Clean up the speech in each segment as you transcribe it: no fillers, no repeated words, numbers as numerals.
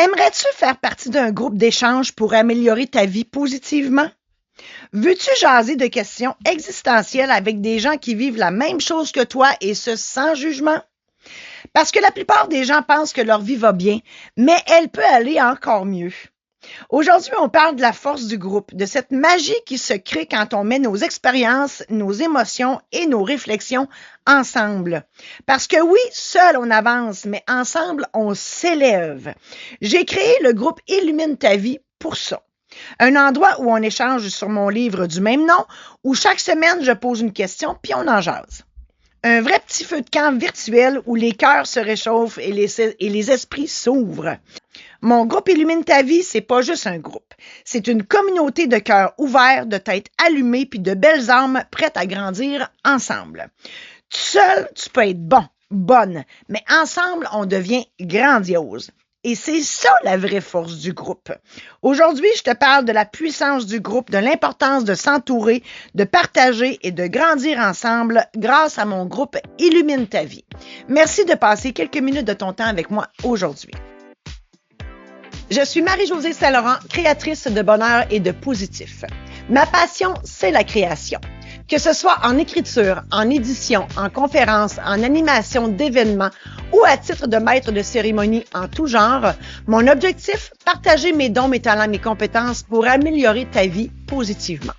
Aimerais-tu faire partie d'un groupe d'échange pour améliorer ta vie positivement? Veux-tu jaser de questions existentielles avec des gens qui vivent la même chose que toi et ce sans jugement? Parce que la plupart des gens pensent que leur vie va bien, mais elle peut aller encore mieux. Aujourd'hui, on parle de la force du groupe, de cette magie qui se crée quand on met nos expériences, nos émotions et nos réflexions ensemble. Parce que oui, seul on avance, mais ensemble on s'élève. J'ai créé le groupe Illumine ta vie pour ça. Un endroit où on échange sur mon livre du même nom, où chaque semaine je pose une question puis on en jase. Un vrai petit feu de camp virtuel où les cœurs se réchauffent et les esprits s'ouvrent. Mon groupe Illumine ta vie, c'est pas juste un groupe. C'est une communauté de cœurs ouverts, de têtes allumées puis de belles âmes prêtes à grandir ensemble. Tout seul, tu peux être bon, bonne, mais ensemble, on devient grandiose. Et c'est ça la vraie force du groupe. Aujourd'hui, je te parle de la puissance du groupe, de l'importance de s'entourer, de partager et de grandir ensemble grâce à mon groupe Illumine ta vie. Merci de passer quelques minutes de ton temps avec moi aujourd'hui. Je suis Marie-Josée Saint-Laurent, créatrice de bonheur et de positif. Ma passion, c'est la création. Que ce soit en écriture, en édition, en conférence, en animation d'événements ou à titre de maître de cérémonie en tout genre, mon objectif, partager mes dons, mes talents, mes compétences pour améliorer ta vie positivement.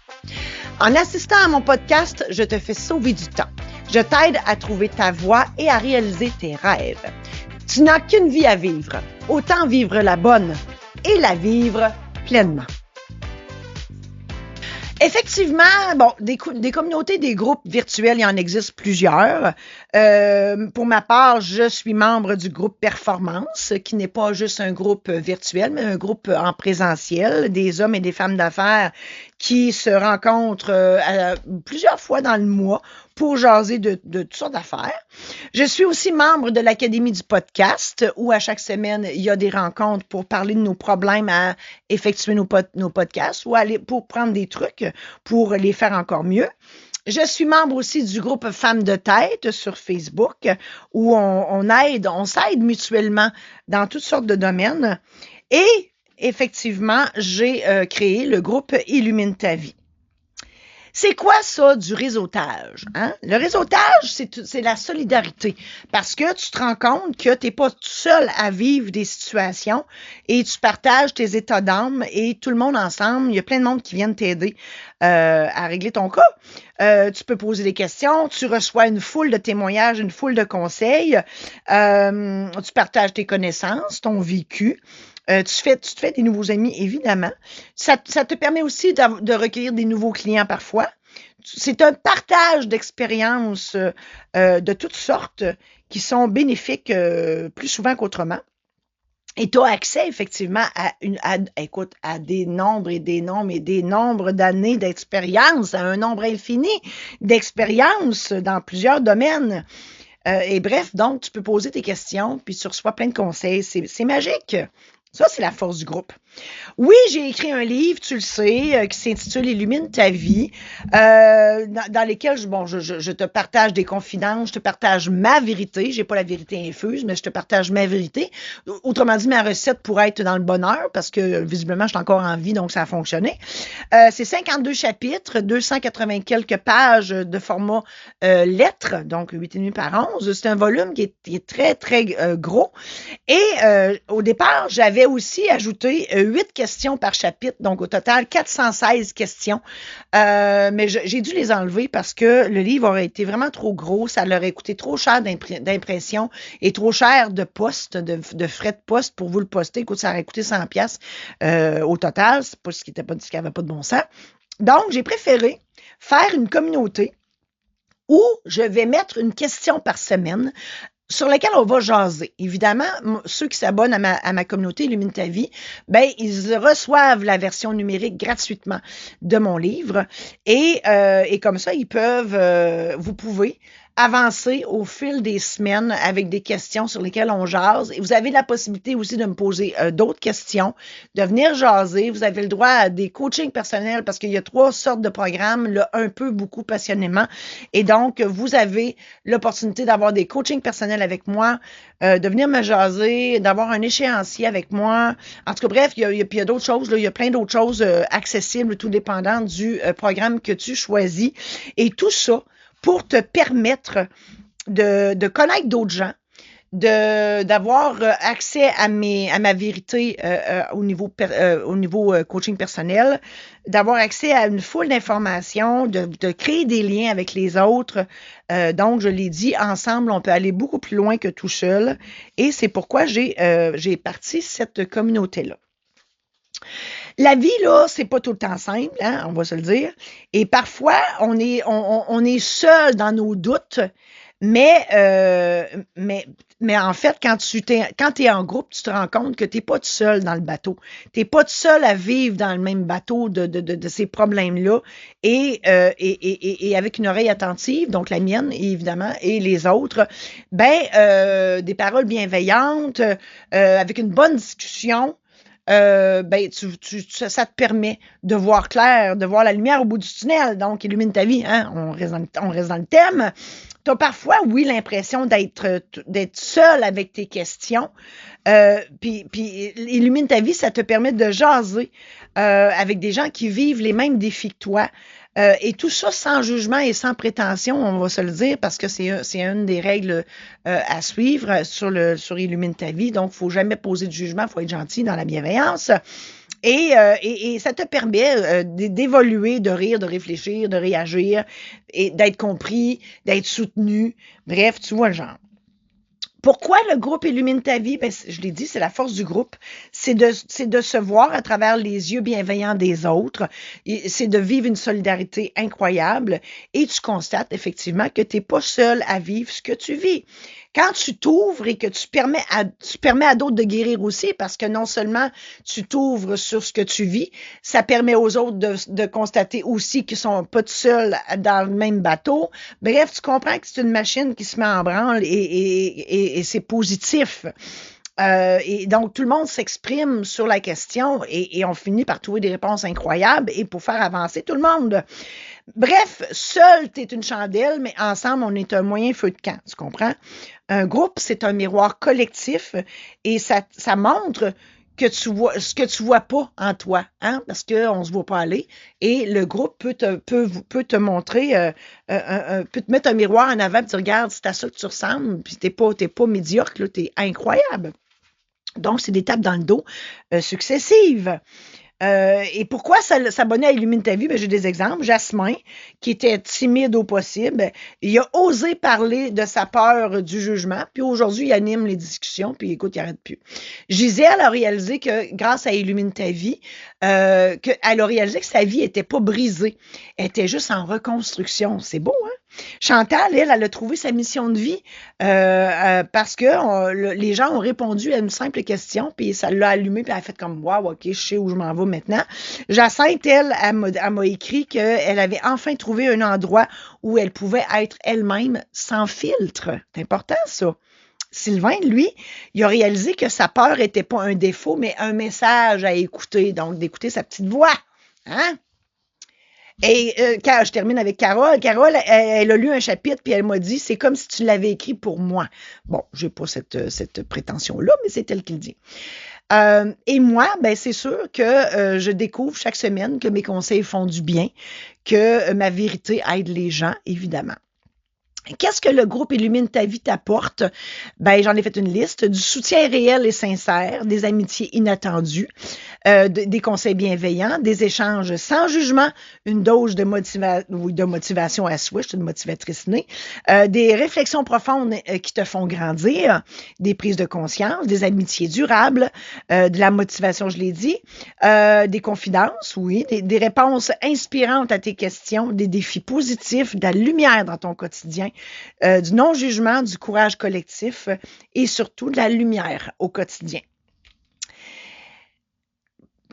En assistant à mon podcast, je te fais sauver du temps. Je t'aide à trouver ta voie et à réaliser tes rêves. Tu n'as qu'une vie à vivre. Autant vivre la bonne et la vivre pleinement. Effectivement, bon, des communautés, des groupes virtuels, il y en existe plusieurs. Pour ma part, je suis membre du groupe Performance, qui n'est pas juste un groupe virtuel, mais un groupe en présentiel, des hommes et des femmes d'affaires qui se rencontrent plusieurs fois dans le mois pour jaser de toutes sortes d'affaires. Je suis aussi membre de l'Académie du podcast, où à chaque semaine, il y a des rencontres pour parler de nos problèmes à effectuer nos podcasts ou pour prendre des trucs pour les faire encore mieux. Je suis membre aussi du groupe Femmes de tête sur Facebook, où on s'aide mutuellement dans toutes sortes de domaines. Et effectivement, j'ai créé le groupe Illumine ta vie. C'est quoi ça du réseautage? Hein? Le réseautage, c'est la solidarité parce que tu te rends compte que tu n'es pas tout seul à vivre des situations et tu partages tes états d'âme et tout le monde ensemble. Il y a plein de monde qui viennent t'aider à régler ton cas. Tu peux poser des questions, tu reçois une foule de témoignages, une foule de conseils. Tu partages tes connaissances, ton vécu. Tu te fais des nouveaux amis, évidemment. Ça te permet aussi de recueillir des nouveaux clients parfois. C'est un partage d'expériences de toutes sortes qui sont bénéfiques plus souvent qu'autrement. Et tu as accès effectivement à des nombres et des nombres et des nombres d'années d'expérience, à un nombre infini d'expériences dans plusieurs domaines. Et bref, donc, tu peux poser tes questions, puis tu reçois plein de conseils. C'est magique. Ça, c'est la force du groupe. Oui, j'ai écrit un livre, tu le sais, qui s'intitule Illumine ta vie, dans lesquels je te partage des confidences, je te partage ma vérité. J'ai pas la vérité infuse, mais je te partage ma vérité. Autrement dit, ma recette pour être dans le bonheur, parce que visiblement, je suis encore en vie, donc ça a fonctionné. C'est 52 chapitres, 280 quelques pages de format lettres, donc 8,5 par 11. C'est un volume qui est très, très gros. Et au départ, j'avais aussi ajouté 8 questions par chapitre, donc au total 416 questions. Mais j'ai dû les enlever parce que le livre aurait été vraiment trop gros, ça leur aurait coûté trop cher d'impression et trop cher de poste, de frais de poste pour vous le poster. Écoute, ça aurait coûté 100$ au total, c'est pas ce qui n'avait pas de bon sens. Donc, j'ai préféré faire une communauté où je vais mettre une question par semaine sur laquelle on va jaser. Évidemment, ceux qui s'abonnent à ma communauté Illumine ta vie, ben ils reçoivent la version numérique gratuitement de mon livre et comme ça, vous pouvez avancer au fil des semaines avec des questions sur lesquelles on jase. Et vous avez la possibilité aussi de me poser d'autres questions, de venir jaser. Vous avez le droit à des coachings personnels parce qu'il y a 3 sortes de programmes, le un peu, beaucoup, passionnément. Et donc, vous avez l'opportunité d'avoir des coachings personnels avec moi, de venir me jaser, d'avoir un échéancier avec moi. En tout cas, bref, il y a d'autres choses. Là, il y a plein d'autres choses accessibles, tout dépendant du programme que tu choisis. Et tout ça pour te permettre de connaître d'autres gens, d'avoir accès à ma vérité au niveau coaching personnel, d'avoir accès à une foule d'informations, de créer des liens avec les autres. Donc, je l'ai dit, ensemble, on peut aller beaucoup plus loin que tout seul. Et c'est pourquoi j'ai parti cette communauté-là. La vie, là, c'est pas tout le temps simple, hein, on va se le dire. Et parfois, on est seul dans nos doutes, mais en fait, quand tu es en groupe, tu te rends compte que tu n'es pas tout seul dans le bateau. Tu n'es pas tout seul à vivre dans le même bateau de ces problèmes-là. Et avec une oreille attentive, donc la mienne, évidemment, et les autres, des paroles bienveillantes, avec une bonne discussion, ça te permet de voir clair, de voir la lumière au bout du tunnel. Donc, illumine ta vie, hein? On reste dans le thème. Tu as parfois, oui, l'impression d'être seul avec tes questions. Puis, illumine ta vie, ça te permet de jaser avec des gens qui vivent les mêmes défis que toi. Et tout ça sans jugement et sans prétention, on va se le dire, parce que c'est une des règles à suivre sur Illumine ta vie. Donc, il ne faut jamais poser de jugement, il faut être gentil dans la bienveillance. Et ça te permet d'évoluer, de rire, de réfléchir, de réagir, et d'être compris, d'être soutenu. Bref, tu vois le genre. Pourquoi le groupe illumine ta vie? Ben, je l'ai dit, c'est la force du groupe. C'est de se voir à travers les yeux bienveillants des autres. C'est de vivre une solidarité incroyable. Et tu constates effectivement que tu n'es pas seul à vivre ce que tu vis. Quand tu t'ouvres et que tu permets à d'autres de guérir aussi, parce que non seulement tu t'ouvres sur ce que tu vis, ça permet aux autres de constater aussi qu'ils sont pas tout seuls dans le même bateau. Bref, tu comprends que c'est une machine qui se met en branle et c'est positif. Et donc, tout le monde s'exprime sur la question et on finit par trouver des réponses incroyables et pour faire avancer tout le monde. Bref, seul, tu es une chandelle, mais ensemble, on est un moyen feu de camp, tu comprends? Un groupe, c'est un miroir collectif et ça montre que tu vois ce que tu vois pas en toi, hein, parce qu'on se voit pas aller. Et le groupe peut te montrer, peut te mettre un miroir en avant et te dire, regarde, c'est à ça que tu ressembles, puis t'es pas médiocre, là, t'es incroyable. Donc, c'est des tapes dans le dos successives. Et pourquoi s'abonner à Illumine ta vie? Ben, j'ai des exemples. Jasmin, qui était timide au possible, il a osé parler de sa peur du jugement, puis aujourd'hui, il anime les discussions, puis écoute, il n'arrête plus. Gisèle a réalisé que grâce à Illumine ta vie, elle a réalisé que sa vie n'était pas brisée, elle était juste en reconstruction. C'est beau, hein? Chantal, elle a trouvé sa mission de vie parce que les gens ont répondu à une simple question, puis ça l'a allumé, puis elle a fait comme « Wow, OK, je sais où je m'en vais maintenant. » Jacinthe, elle m'a écrit qu'elle avait enfin trouvé un endroit où elle pouvait être elle-même sans filtre. C'est important, ça. Sylvain, lui, il a réalisé que sa peur n'était pas un défaut, mais un message à écouter, donc d'écouter sa petite voix. Hein? Et je termine avec Carole. Carole, elle a lu un chapitre puis elle m'a dit, c'est comme si tu l'avais écrit pour moi. Bon, j'ai pas cette prétention-là, mais c'est elle qui le dit. Et moi, ben c'est sûr que je découvre chaque semaine que mes conseils font du bien, que ma vérité aide les gens, évidemment. Qu'est-ce que le groupe Illumine ta vie t'apporte? Ben, j'en ai fait une liste. Du soutien réel et sincère, des amitiés inattendues, des conseils bienveillants, des échanges sans jugement, une dose de motivation à souhait, je suis une motivatrice née, des réflexions profondes qui te font grandir, des prises de conscience, des amitiés durables, de la motivation, je l'ai dit, des confidences, oui, des réponses inspirantes à tes questions, des défis positifs, de la lumière dans ton quotidien, du non-jugement, du courage collectif et surtout de la lumière au quotidien.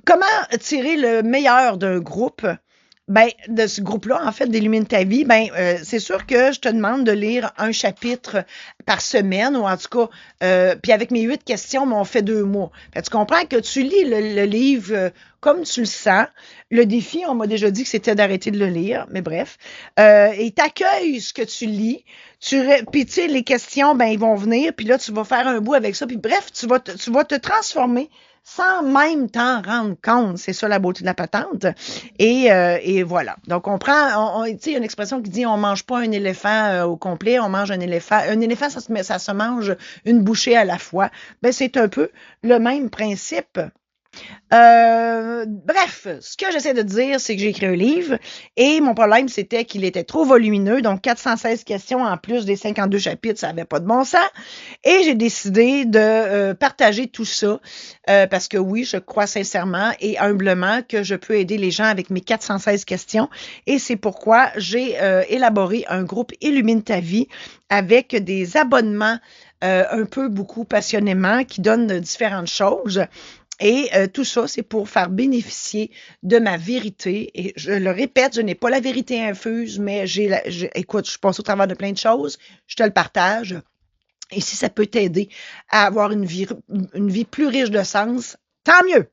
Comment tirer le meilleur d'un groupe? Ben, de ce groupe-là, en fait, d'Illumine ta vie, ben, c'est sûr que je te demande de lire un chapitre par semaine, ou en tout cas, puis avec mes 8 questions, on fait 2 mois. Fait, tu comprends que tu lis le livre comme tu le sens. Le défi, on m'a déjà dit que c'était d'arrêter de le lire, mais bref. Et t'accueilles ce que tu lis. Puis tu sais, les questions, ben, ils vont venir, puis là, tu vas faire un bout avec ça, puis bref, tu vas te transformer sans même t'en rendre compte. C'est ça la beauté de la patente. Et voilà. Donc, on prend, tu sais, il y a une expression qui dit on mange pas un éléphant au complet, on mange un éléphant. Un éléphant, ça se mange une bouchée à la fois. Ben, c'est un peu le même principe. Bref, ce que j'essaie de dire, c'est que j'ai écrit un livre et mon problème, c'était qu'il était trop volumineux, donc 416 questions en plus des 52 chapitres, ça n'avait pas de bon sens. Et j'ai décidé de partager tout ça parce que oui, je crois sincèrement et humblement que je peux aider les gens avec mes 416 questions et c'est pourquoi j'ai élaboré un groupe Illumine ta vie avec des abonnements un peu beaucoup passionnément qui donnent différentes choses. Et tout ça, c'est pour faire bénéficier de ma vérité. Et je le répète, je n'ai pas la vérité infuse, mais écoute, je passe au travers de plein de choses. Je te le partage. Et si ça peut t'aider à avoir une vie plus riche de sens, tant mieux.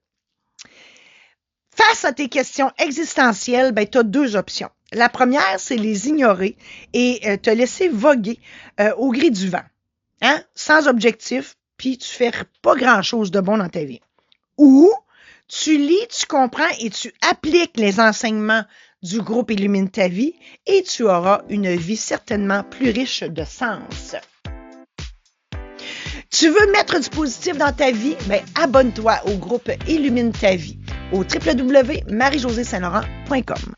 Face à tes questions existentielles, ben, tu as 2 options. La première, c'est les ignorer et te laisser voguer au gré du vent, hein? Sans objectif, puis tu fais pas grand-chose de bon dans ta vie. Ou tu lis, tu comprends et tu appliques les enseignements du groupe Illumine ta vie et tu auras une vie certainement plus riche de sens. Tu veux mettre du positif dans ta vie? Ben, abonne-toi au groupe Illumine ta vie au www.marijosésaint-laurent.com.